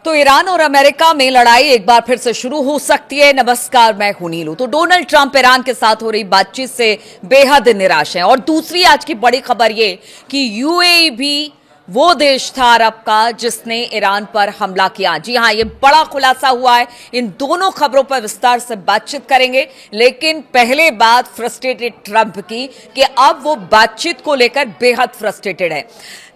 तो ईरान और अमेरिका में लड़ाई एक बार फिर से शुरू हो सकती है। नमस्कार, मैं हूं नीलू। तो डोनाल्ड ट्रंप ईरान के साथ हो रही बातचीत से बेहद निराश हैं। और दूसरी आज की बड़ी खबर ये कि यूएई भी वो देश था अरब का जिसने ईरान पर हमला किया। जी हां, ये बड़ा खुलासा हुआ है। इन दोनों खबरों पर विस्तार से बातचीत करेंगे, लेकिन पहले बात फ्रस्ट्रेटेड ट्रंप की कि अब वो बातचीत को लेकर बेहद फ्रस्ट्रेटेड है।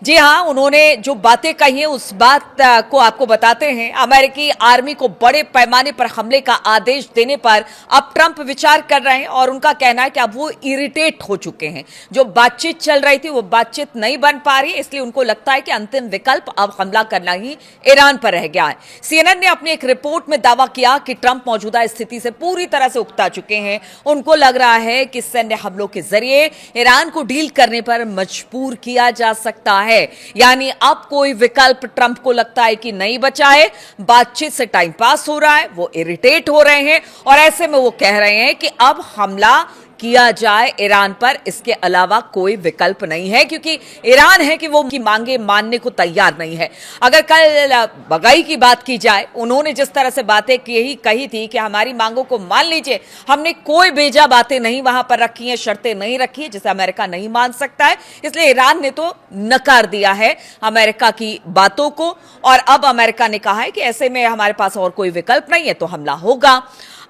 जी हां, उन्होंने जो बातें कही हैं उस बात को आपको बताते हैं। अमेरिकी आर्मी को बड़े पैमाने पर हमले का आदेश देने पर अब ट्रंप विचार कर रहे हैं और उनका कहना है कि अब वो इरिटेट हो चुके हैं। जो बातचीत चल रही थी वो बातचीत नहीं बन पा रही, इसलिए उनको लगता है कि अंतिम विकल्प अब हमला करना ही ईरान पर रह गया है। सीएनएन ने अपनी एक रिपोर्ट में दावा किया कि ट्रंप मौजूदा स्थिति से पूरी तरह से उकता चुके हैं। उनको लग रहा है कि सैन्य हमलों के जरिए ईरान को डील करने पर मजबूर किया जा सकता है। यानी अब कोई विकल्प ट्रंप को लगता है कि नहीं बचा है। बातचीत से टाइम पास हो रहा है, वो इरिटेट हो रहे हैं और ऐसे में वो कह रहे हैं कि अब हमला किया जाए ईरान पर, इसके अलावा कोई विकल्प नहीं है, क्योंकि ईरान है कि वो उनकी मांगे मानने को तैयार नहीं है। अगर कल बगाई की बात की जाए, उन्होंने जिस तरह से बातें कही थी कि हमारी मांगों को मान लीजिए, हमने कोई बेजा बातें नहीं वहां पर रखी हैं, शर्तें नहीं रखी है जिसे अमेरिका नहीं मान सकता है, इसलिए ईरान ने तो नकार दिया है अमेरिका की बातों को। और अब अमेरिका ने कहा है कि ऐसे में हमारे पास और कोई विकल्प नहीं है, तो हमला होगा।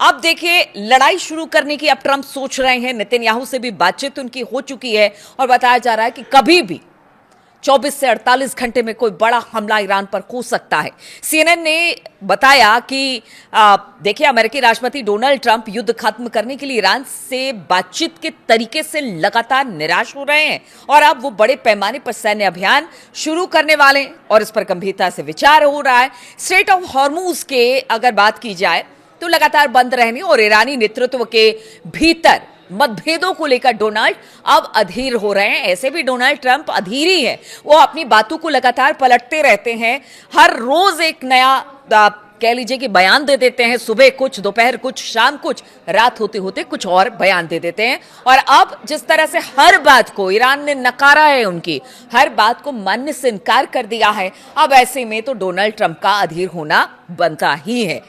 अब देखिए, लड़ाई शुरू करने की अब ट्रंप सोच रहे हैं। नेतन्याहू से भी बातचीत उनकी हो चुकी है और बताया जा रहा है कि कभी भी 24 से 48 घंटे में कोई बड़ा हमला ईरान पर हो सकता है। सीएनएन ने बताया कि देखिए, अमेरिकी राष्ट्रपति डोनाल्ड ट्रंप युद्ध खत्म करने के लिए ईरान से बातचीत के तरीके से लगातार निराश हो रहे हैं और अब वो बड़े पैमाने पर सैन्य अभियान शुरू करने वाले हैं और इस पर गंभीरता से विचार हो रहा है। स्ट्रेट ऑफ हॉर्मुज के अगर बात की जाए तो लगातार बंद रहने और ईरानी नेतृत्व के भीतर मतभेदों को लेकर डोनाल्ड अब अधीर हो रहे हैं। ऐसे भी डोनाल्ड ट्रंप अधीर ही है, वो अपनी बातों को लगातार पलटते रहते हैं। हर रोज एक नया कह लीजिए कि बयान दे देते हैं। सुबह कुछ, दोपहर कुछ, शाम कुछ, रात होते होते कुछ और बयान दे देते हैं। और अब जिस तरह से हर बात को ईरान ने नकारा है, उनकी हर बात को मानने से इनकार कर दिया है, अब ऐसे में तो डोनाल्ड ट्रंप का अधीर होना बनता ही है।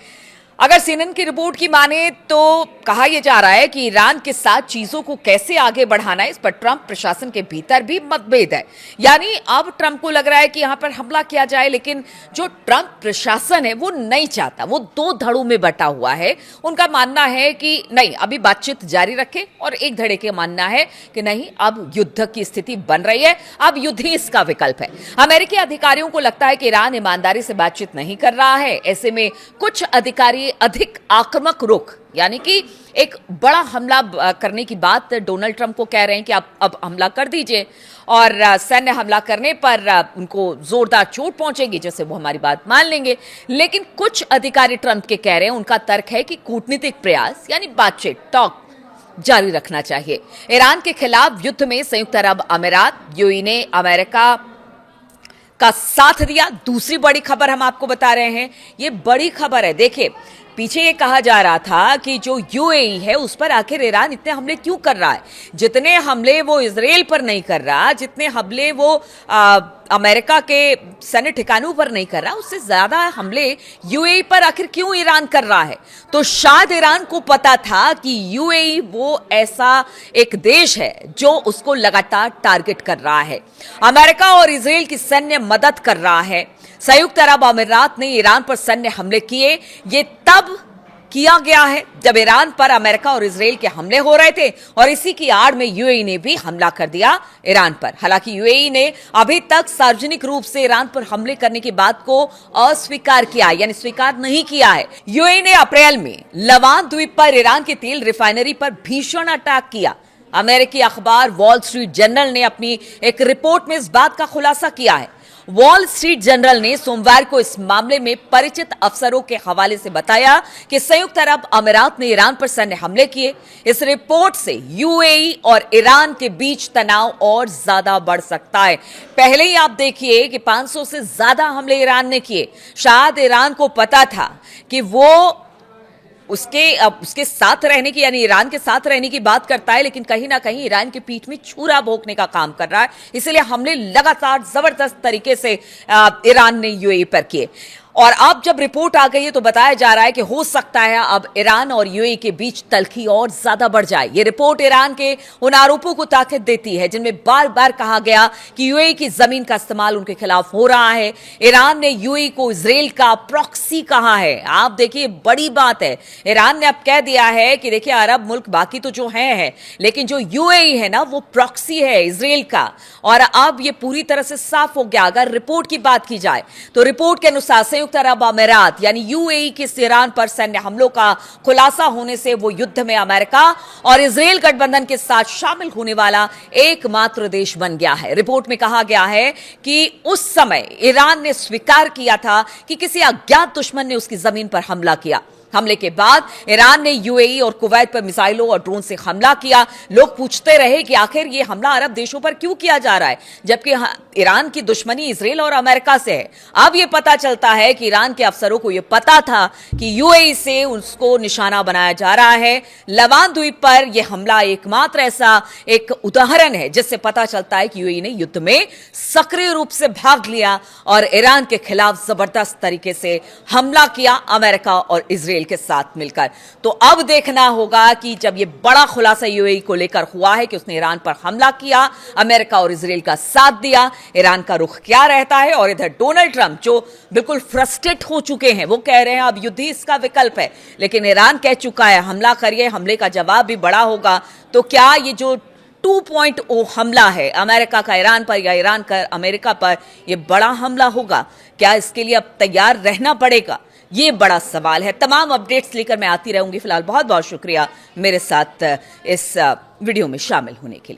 अगर सीएनएन की रिपोर्ट की माने तो कहा यह जा रहा है कि ईरान के साथ चीजों को कैसे आगे बढ़ाना है, इस पर ट्रंप प्रशासन के भीतर भी मतभेद है। यानी अब ट्रंप को लग रहा है कि यहां पर हमला किया जाए, लेकिन जो ट्रंप प्रशासन है वो नहीं चाहता, वो दो धड़ों में बटा हुआ है। उनका मानना है कि नहीं, अभी बातचीत जारी रखे, और एक धड़े के मानना है कि नहीं, अब युद्ध की स्थिति बन रही है, अब युद्ध ही इसका विकल्प है। अमेरिकी अधिकारियों को लगता है कि ईरान ईमानदारी से बातचीत नहीं कर रहा है। ऐसे में कुछ अधिकारी अधिक आक्रामक रुख, यानी कि एक बड़ा हमला करने की बात डोनाल्ड ट्रंप को कह रहे हैं कि अब हमला कर दीजिए, और सैन्य हमला करने पर उनको जोरदार चोट पहुंचेगी, जैसे वो हमारी बात मान लेंगे। लेकिन कुछ अधिकारी ट्रंप के कह रहे हैं, उनका तर्क है कि कूटनीतिक प्रयास यानी बातचीत, टॉक जारी रखना चाहिए। ईरान के खिलाफ युद्ध में संयुक्त अरब अमीरात, यूएई ने अमेरिका का साथ दिया। दूसरी बड़ी खबर हम आपको बता रहे हैं, ये बड़ी खबर है। देखिए, पीछे ये कहा जा रहा था कि जो यूएई है उस पर आखिर ईरान इतने हमले क्यों कर रहा है। जितने हमले वो इजराइल पर नहीं कर रहा, जितने हमले वो अमेरिका के सैन्य ठिकानों पर नहीं कर रहा, उससे ज्यादा हमले यूएई पर आखिर क्यों ईरान कर रहा है। तो शायद ईरान को पता था कि यूएई वो ऐसा एक देश है जो उसको लगातार टारगेट कर रहा है, अमेरिका और इजराइल की सैन्य मदद कर रहा है। संयुक्त अरब अमीरात ने ईरान पर सैन्य हमले किए, ये तब किया गया है जब ईरान पर अमेरिका और इजराइल के हमले हो रहे थे, और इसी की आड़ में यूएई ने भी हमला कर दिया ईरान पर। हालांकि यूएई ने अभी तक सार्वजनिक रूप से ईरान पर हमले करने की बात को अस्वीकार किया, यानी स्वीकार नहीं किया है। यूएई ने अप्रैल में लवान द्वीप पर ईरान की तेल रिफाइनरी पर भीषण अटैक किया। अमेरिकी अखबार वॉल स्ट्रीट जर्नल ने अपनी एक रिपोर्ट में इस बात का खुलासा किया है। वॉल स्ट्रीट जर्नल ने सोमवार को इस मामले में परिचित अफसरों के हवाले से बताया कि संयुक्त अरब अमीरात ने ईरान पर सैन्य हमले किए। इस रिपोर्ट से यूएई और ईरान के बीच तनाव और ज्यादा बढ़ सकता है। पहले ही आप देखिए कि 500 से ज्यादा हमले ईरान ने किए। शायद ईरान को पता था कि वो उसके साथ रहने की, यानी ईरान के साथ रहने की बात करता है, लेकिन कहीं ना कहीं ईरान की पीठ में छुरा भोंकने का काम कर रहा है। इसलिए हमले लगातार जबरदस्त तरीके से ईरान ने यूएई पर किए। और अब जब रिपोर्ट आ गई है तो बताया जा रहा है कि हो सकता है अब ईरान और यूएई के बीच तल्खी और ज्यादा बढ़ जाए। ये रिपोर्ट ईरान के उन आरोपों को ताकत देती है जिनमें बार बार कहा गया कि यूएई की जमीन का इस्तेमाल उनके खिलाफ हो रहा है। ईरान ने यूएई को इजराइल का प्रॉक्सी कहा है। आप देखिए, बड़ी बात है। ईरान ने अब कह दिया है कि देखिए, अरब मुल्क बाकी तो जो है लेकिन जो यूएई है ना, वो प्रॉक्सी है इजराइल का। और अब ये पूरी तरह से साफ हो गया। अगर रिपोर्ट की बात की जाए तो रिपोर्ट के अनुसार संयुक्त अरब अमीरात यानी यूएई के ईरान पर सैन्य हमलों का खुलासा होने से वो युद्ध में अमेरिका और इजराइल गठबंधन के साथ शामिल होने वाला एकमात्र देश बन गया है। रिपोर्ट में कहा गया है कि उस समय ईरान ने स्वीकार किया था कि किसी अज्ञात दुश्मन ने उसकी जमीन पर हमला किया। हमले के बाद ईरान ने यूएई और कुवैत पर मिसाइलों और ड्रोन से हमला किया। लोग पूछते रहे कि आखिर ये हमला अरब देशों पर क्यों किया जा रहा है, जबकि ईरान की दुश्मनी इजराइल और अमेरिका से है। अब यह पता चलता है कि ईरान के अफसरों को यह पता था कि यूएई से उसको निशाना बनाया जा रहा है। लवान द्वीप पर यह हमला एकमात्र ऐसा एक उदाहरण है जिससे पता चलता है कि यूएई ने युद्ध में सक्रिय रूप से भाग लिया और ईरान के खिलाफ जबरदस्त तरीके से हमला किया, अमेरिका और इजराइल के साथ मिलकर। तो अब देखना होगा कि जब यह बड़ा खुलासा यूएई को लेकर हुआ है कि उसने ईरान पर हमला किया, अमेरिका और इजराइल का साथ दिया, ईरान का रुख क्या रहता है। और इधर डोनाल्ड ट्रंप जो बिल्कुल फ्रस्ट्रेट हो चुके हैं, वो कह रहे हैं अब युद्ध ही इसका विकल्प है। लेकिन ईरान कह चुका है हमला करिए, हमले का जवाब भी बड़ा होगा। तो क्या ये जो 2.0 हमला है अमेरिका का ईरान पर या ईरान का अमेरिका पर, यह बड़ा हमला होगा? क्या इसके लिए अब तैयार रहना पड़ेगा? ये बड़ा सवाल है। तमाम अपडेट्स लेकर मैं आती रहूंगी। फिलहाल बहुत बहुत शुक्रिया मेरे साथ इस वीडियो में शामिल होने के लिए।